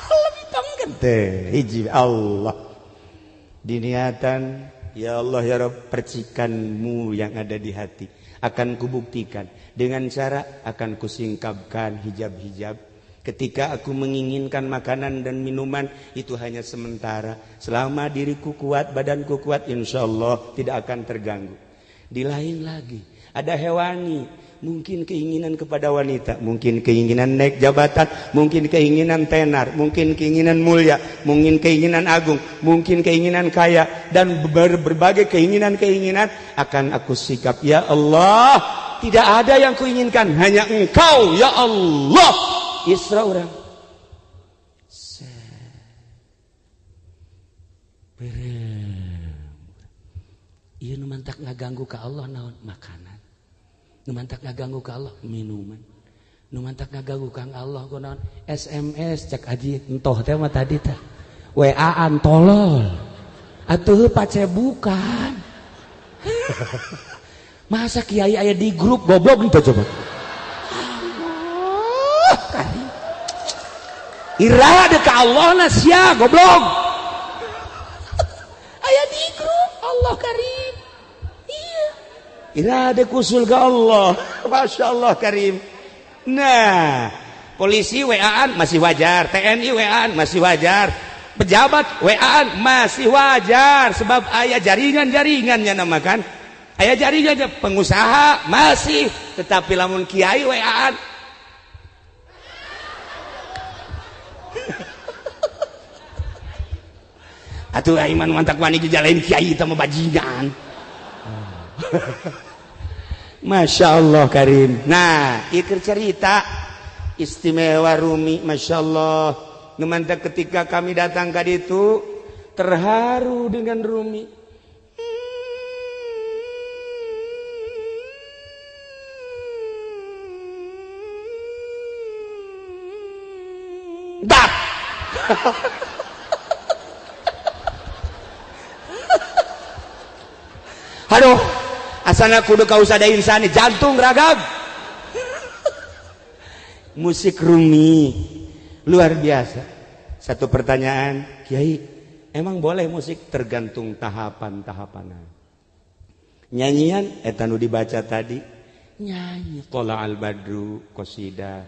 Lempeng kan teh hiji Allah. Diniatan, ya Allah ya Rabb, percikanmu yang ada di hati akan kubuktikan dengan cara akan kusingkapkan hijab-hijab. Ketika aku menginginkan makanan dan minuman itu hanya sementara. Selama diriku kuat, badanku kuat, insya Allah tidak akan terganggu. Di lain lagi, ada hewani, mungkin keinginan kepada wanita, mungkin keinginan naik jabatan, mungkin keinginan tenar, mungkin keinginan mulia, mungkin keinginan agung, mungkin keinginan kaya, dan berbagai keinginan-keinginan akan aku sikap. Ya Allah, tidak ada yang kuinginkan, hanya Engkau, ya Allah. Isra orang iya nu mantak ngaganggu ka Allah naon makanan, nu mantak ngaganggu ka Allah minuman, nu mantak ngaganggu ka Allah ku naon SMS cek aji entoh teh mah tadi teh WA-an tolol atuh pace bukan. Masa kiai aya di grup goblok ente coba. Irada ka Allah na sia goblok. Aya di grup Allah Karim. Iya. Irada kusul ka Allah. Masya Allah Karim. Nah, polisi WA-an masih wajar, TNI WA-an masih wajar, pejabat WA-an masih wajar sebab aya jaringan-jaringannya namakan. Aya jaringannya pengusaha masih, tetapi lamun kiai WA-an atuh iman mantak wani jalain kiai teh mah bajingan. Masya Allah Karim. Nah, ieu cerita istimewa Rumi, Masya Allah. Numantak ketika kami datang ke ditu terharu dengan Rumi. Dap. Aduh, asana kudu kausa da insani jantung ragab. Musik Rumi luar biasa. Satu pertanyaan, Kiai, emang boleh musik? Tergantung tahapan-tahapanan. Nyanyian eta nu dibaca tadi, nyanyi Tola al-Badru qasidah,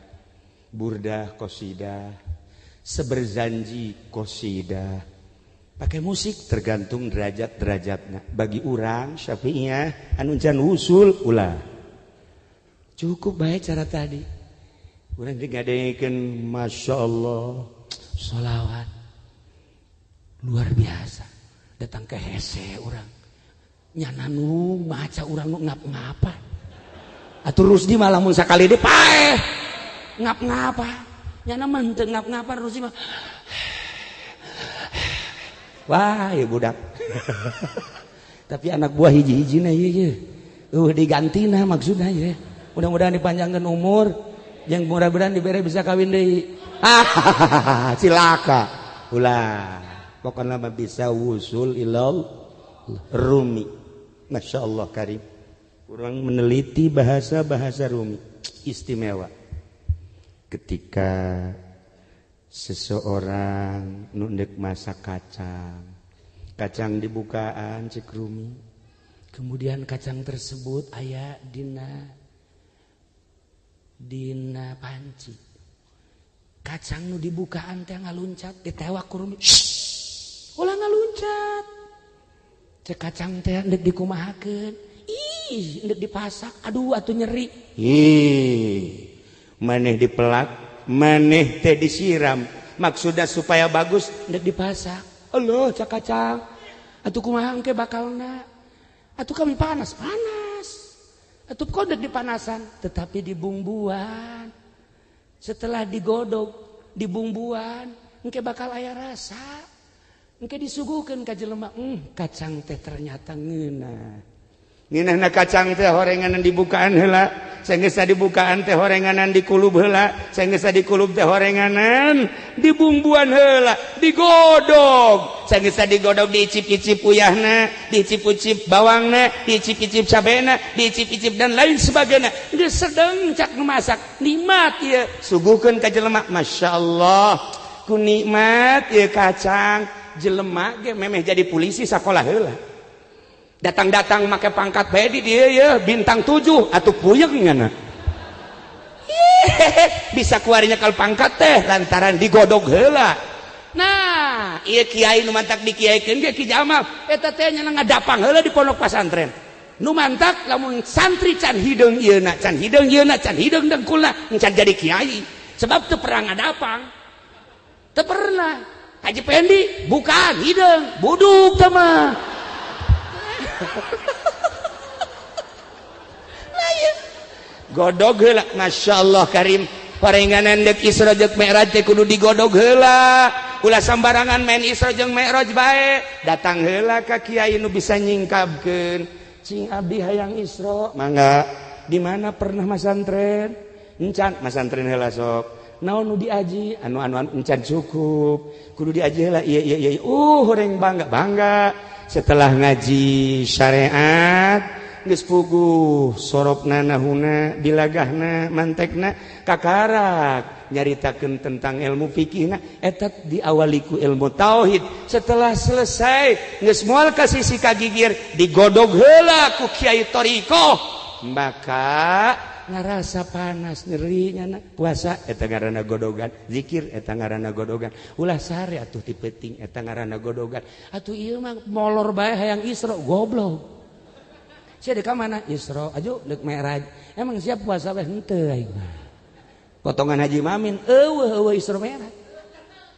burdah qasidah, seberzanji qasidah. Pakai musik tergantung derajat-derajatnya. Bagi orang Syafi'iyah anu can usul ulah. Cukup baik cara tadi. Urang digadekeun Masya Allah sholawat luar biasa. Datang ke hese orang. Nyana nu maca urang nu ngap-ngapa. Atuh Rusdi malah mun sakali deui paeh ngap-ngapa. nyana menteng ngap-ngapar rusi mah wah ya budak tapi anak buah hiji-hiji na ieu digantina maksudnya ya mudah-mudahan dipanjangkan umur yang mudah-mudahan dibere bisa kawin deui cilaka ulah pokoknya mah bisa wusul ilal rumi Masya Allah karim kurang meneliti bahasa-bahasa rumi istimewa ketika seseorang nundek masak kacang dibukaan cek rumi kemudian kacang tersebut aya dina panci kacang nu dibukaan teh ngaluncat ditewak ku rumi ulah ngaluncat cek kacang teh ndek dikumahakeun ndek dipasak aduh atuh nyeri maneh dipelak maneh teh disiram maksudnya supaya bagus ndek dipasak Allah cak kacang atuh kumaha engke bakalna atuh kami panas atuh kok ndek dipanasan tetapi dibumbuan setelah digodog dibumbuan engke bakal aya rasa engke disuguhkeun ka jelema kacang teh ternyata ngeunah ngeunahna kacang teh horenganan dibukaan heula saenggeus dibukaan teh horenganan dikulub heula saenggeus dikulub teh horenganan dibumbuan heula digodog saenggeus digodog diicip-icip uyahna diicip-icip bawangna diicip-icip cabena diicip-icip dan lain sebagainya geus sedeng cak ngemasak nikmat ieu suguhkeun ka jelema masyaallah ku nikmat ieu kacang jelema ge memeh jadi polisi sakola heula datang-datang make pangkat bae di dieu ya bintang 7 atuh puyeng ngana bisa kuarinya kal pangkat teh lantaran digodog heula nah ieu kiai nu mantak dikiaikeun ge Ki Jamal eta teh nya ngadapang heula di pondok pesantren nu mantak lamun santri can hideung ieuna can hideung dengkulna can jadi kiai sebab teu pernah ngadapang teu pernah Haji Pendi bukan hideung buduk teh mah godog heula masyaallah karim parenganan dek Isra jeung Mi'raj teh kudu digodog heula ulah sambarangan main Isra jeung Mi'raj bae datang heula ka kiai nu bisa nyingkabkeun cing abdi hayang Isra mangga di mana pernah masantren encan masantren heula sok naon nu diaji anu encan cukup kudu diaji heula ieu horeng bangga setelah ngaji syariat geus puguh sorobna nahuna dilagahna mantekna kakarak nyaritakeun tentang ilmu fikihna eta diawali ku ilmu tauhid setelah selesai geus moal ka sisi kagigir digodog heula ku kiai thariqah maka ngarasa panas nyeri nyana puasa eta ngaranna godogan zikir eta ngaranna godogan ulah sare atuh ti peuting eta ngaranna godogan atuh ieu mah molor bae hayang Isra goblok sia dek ka mana Isra aju deuk Mi'raj emang siap puasa bae henteu aing potongan Haji Mamin eueuh Isra Mi'raj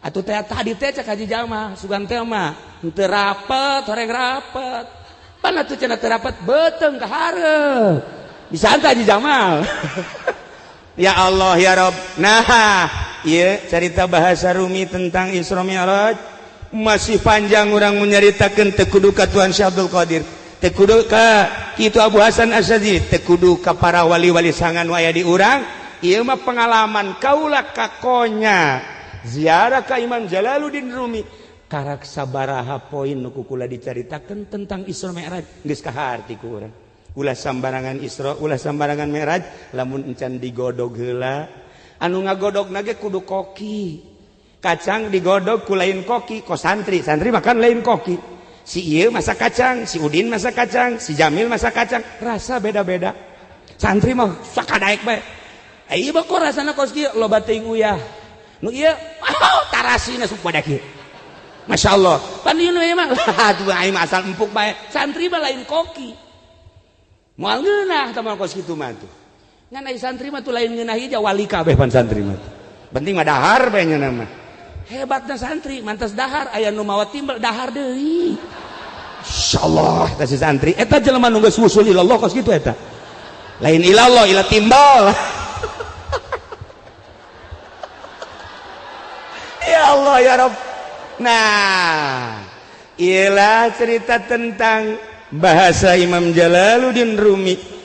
atuh teh tadi teh cak Haji Jamal sugan teh mah henteu rapet horeng rapet pan atuh cenah teu rapet beuteung ka hareup bisa Haji Jamal ya Allah ya Rabb nah iya cerita bahasa Rumi tentang Isra Mi'raj masih panjang orang menyaritakeun teu kudu ka Tuhan Syekh Abdul Qadir teu kudu ka kitu Abu Hasan Asy'adzili teu kudu ka para wali-wali sangan waya di urang ieu mah pengalaman kaula kakonya ziarah ka Imam Jalaluddin Rumi karak sabaraha poin nu kukula dicaritakeun tentang Isra Mi'raj geus kaharti ku urang ulah sambarangan Isra ulah sambarangan Mi'raj lamun encan digodog heula anu ngagodogna ge kudu koki kacang digodog ku lain koki ko santri makan lain koki si ieu masak kacang si Udin masak kacang si Jamil masak kacang rasa beda-beda santri mah sakadaek bae ieu mah kok rasana kos kieu loba teuing uyah nu ieu tarasina sup pada kieu masyaallah pan ieu mah atuh aing asal empuk bae santri mah lain koki moal ngeunah tamal kos kitu mah tuh ngan ai santri mah tuh lain ngeunahi aja wali kabeh pan santri mah penting mah dahar bae nya mah hebatna santri mantas dahar aya nu mawa timbal dahar deui insyaallah eta si santri eta jelema nu geus wusul ilallah kos kitu eta lain ilallah ila timbal Allah ya Rabb. Nah, ialah cerita tentang bahasa Imam Jalaluddin Rumi.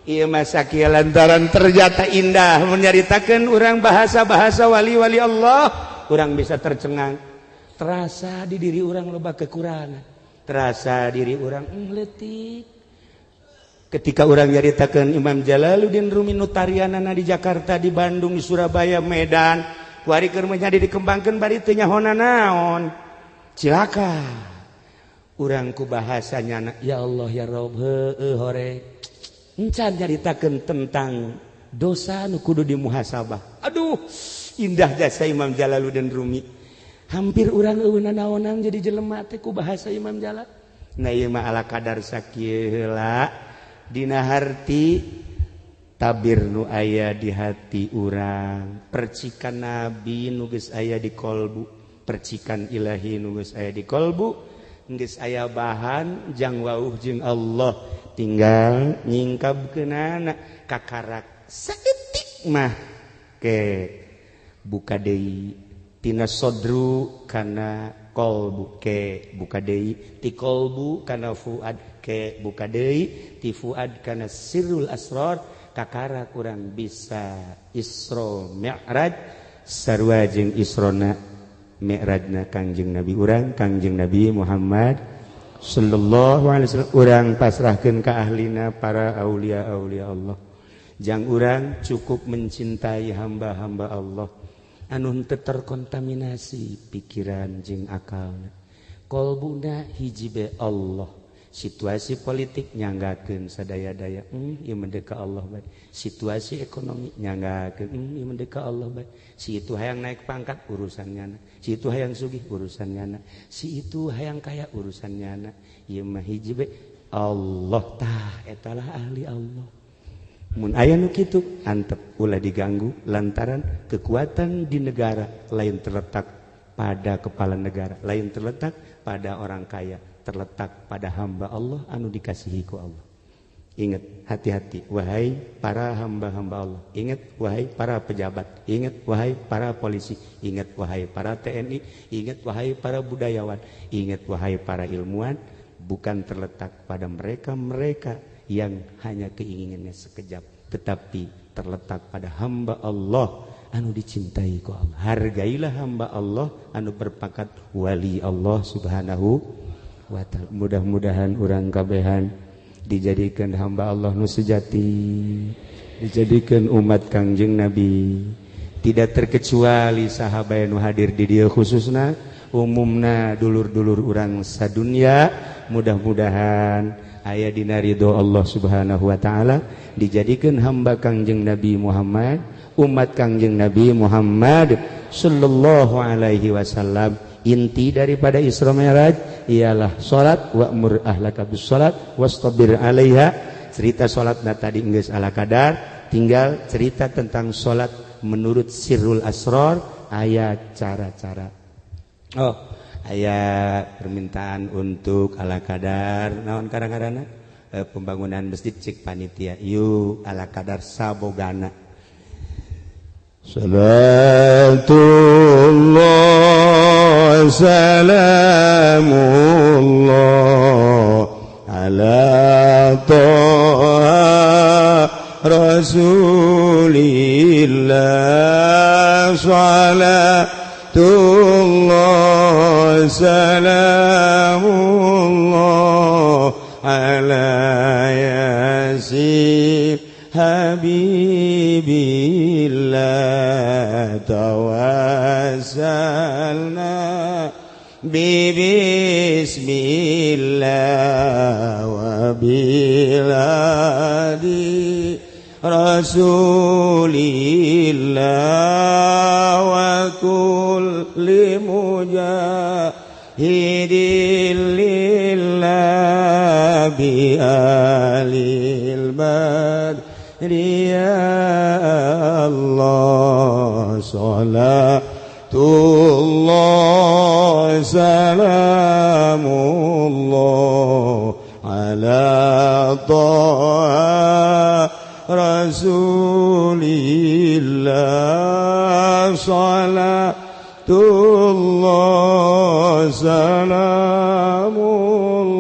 Ieu masa kieu lantaran ternyata indah menyaritakeun urang bahasa-bahasa wali-wali Allah, urang bisa tercengang. Terasa di diri urang loba kekurangan. Terasa diri urang leutik. Ketika urang nyaritakeun Imam Jalaluddin Rumi nutarianana di Jakarta, di Bandung, di Surabaya, Medan, kuari keur menjadi dikembangkeun bari teu nyahona naon. Cilaka. Urang ku bahasanya ya Allah ya Rabb heueuh hore. Encan nyaritakeun tentang dosa nu kudu dimuhasabah. Aduh, indah jasa Imam Jalaluddin Rumi. Hampir urang eueuna naonan jadi jelema teh ku bahasa Imam Jalal. Nah ieu mah ala kadar sakieu heula dina harti tabir nu aya di hati urang, percikan nabi nu geus aya di kolbu, percikan ilahi nu geus aya di kolbu, geus aya bahan jang wauh jeung Allah, tinggal nyingkabkeunana kakarak saeutik mah ke buka deui tina sodru kana kolbu ke buka deui ti kolbu kana fuad ke buka deui ti fuad kana sirrul asrar kakarak urang bisa Isra Mi'raj sarua jeung Isrona Mi'rajna Kangjeng Nabi urang Kangjeng Nabi Muhammad sallallahu alaihi wasallam urang pasrahkeun ka ahlina para aulia-aulia Allah. Jang urang cukup mencintai hamba-hamba Allah anu teu terkontaminasi pikiran jeung akalna. Kolbuna hiji bae Allah. Situasi politik nyanggakeun sadaya-daya ieu mende ka Allah bae. Situasi ekonomi nyanggakeun ieu mende ka Allah bae. Si itu hayang naik pangkat urusannya, si itu hayang sugih urusannya, si itu hayang kaya urusannya. Ieu mah hiji bae Allah tah etalah ahli Allah. Mun aya nu kitu antep ulah diganggu lantaran kekuatan di negara lain terletak pada kepala negara, lain terletak pada orang kaya, terletak pada hamba Allah anu dikasihi ku Allah. Ingat, hati-hati wahai para hamba-hamba Allah. Ingat wahai para pejabat, ingat wahai para polisi, ingat wahai para TNI, ingat wahai para budayawan, ingat wahai para ilmuwan, bukan terletak pada mereka-mereka yang hanya keinginannya sekejap, tetapi terletak pada hamba Allah anu dicintai ku Allah. Hargailah hamba Allah anu berpangkat wali Allah subhanahu wa ta'ala. Mudah-mudahan urang kabehan dijadikan hamba Allah nu sejati, dijadikan umat Kangjeng Nabi, tidak terkecuali sahabat nu hadir di dieu khususna umumna dulur-dulur urang sadunya. Mudah-mudahan aya dina ridho Allah subhanahu wa ta'ala dijadikan hamba Kangjeng Nabi Muhammad, umat Kangjeng Nabi Muhammad sallallahu alaihi wasallam. Inti daripada Isra Mi'raj ialah salat, wa'mur ahlaka bis salat wastabir 'alaiha. Cerita salatna tadi geus ala kadar, tinggal cerita tentang salat menurut sirrul asrar, aya cara-cara. Oh, aya permintaan untuk ala kadar naon kadang-kadang pembangunan masjid cik panitia yuk ala kadar sabogana. Salatullah salamullah ala taha rasulillah salatullah salamullah ala yasin habibillah tawassalna bismillah wa biladi rasulillah wa kulli mujahidin lillah bi alil badri ya Allah salatullah salamullah ala taha rasulillah salatullah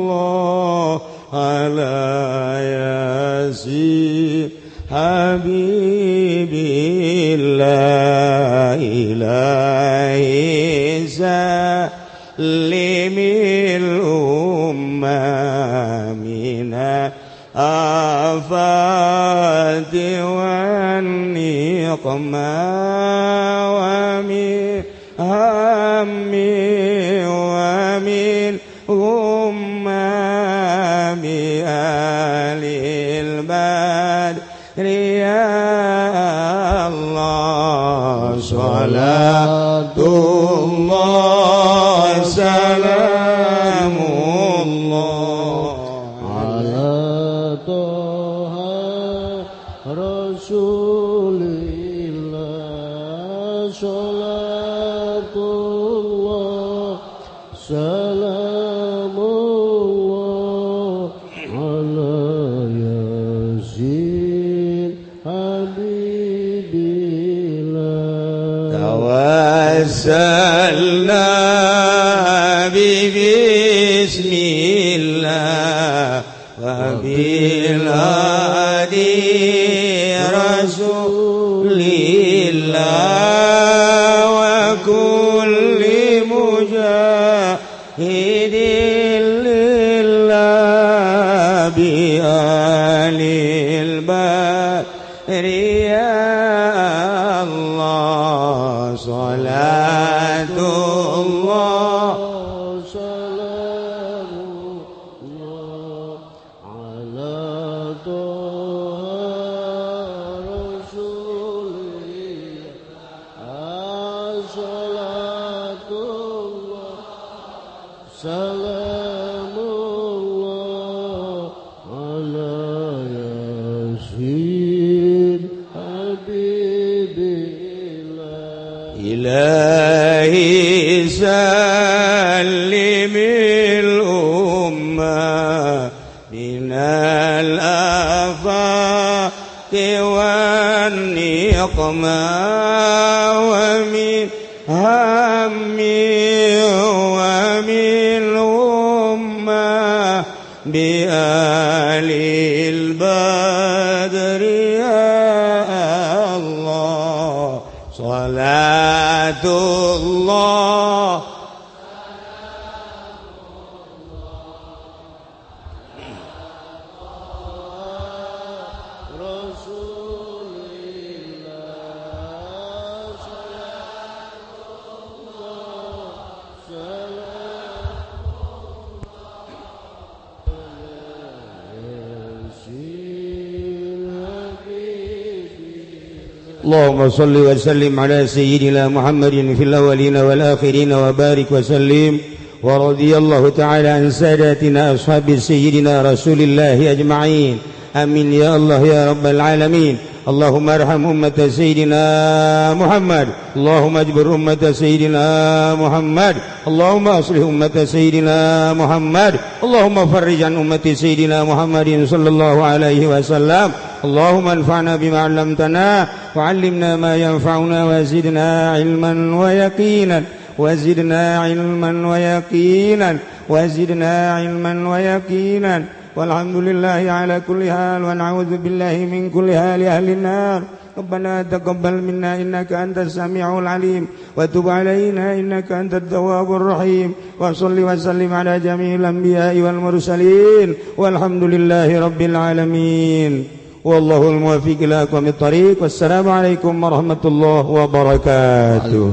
salamullah ala yasin habibillah ilahi salimil umma mina afati wan niqma wa min hammi wa min umma bi alil badri ya Allah salatullah salamullah ala toha rasulillah salatullah salamullah ala yasin habibillah tawassalna bismillah wa bil hadi rasulillah wa kulli mujahidin lillah bi alil badri ya Allah salatullah salamullah ala toha rasulillah salatullah salamullah ala yasin habibillah ilahi salimil umma minal afati wan niqma wa min hammi wa min umma bi alil badri ya Allah salatullah اللهم صل وسلم على سيدنا محمد في الأولين والآخرين وبارك وسلم ورضي الله تعالى عن ساداتنا أصحاب سيدنا رسول الله أجمعين آمين يا الله يا رب العالمين اللهم ارحم أمة سيدنا محمد اللهم اجبر أمة سيدنا محمد اللهم أصلح أمة سيدنا محمد اللهم فرج عن أمة سيدنا محمد صلى الله عليه وسلم اللهم انفعنا بما علمتنا وعلمنا ما ينفعنا وزدنا علما ويقينا وزدنا علما ويقينا وزدنا علما ويقينا والحمد لله على كل حال ونعوذ بالله من كل حال أهل النار ربنا تقبل منا إنك أنت السميع العليم وتب علينا إنك أنت التواب الرحيم وصل وسلم على جميع الأنبياء والمرسلين والحمد لله رب العالمين والله الموفق إلى أقوم الطريق والسلام عليكم ورحمة الله وبركاته.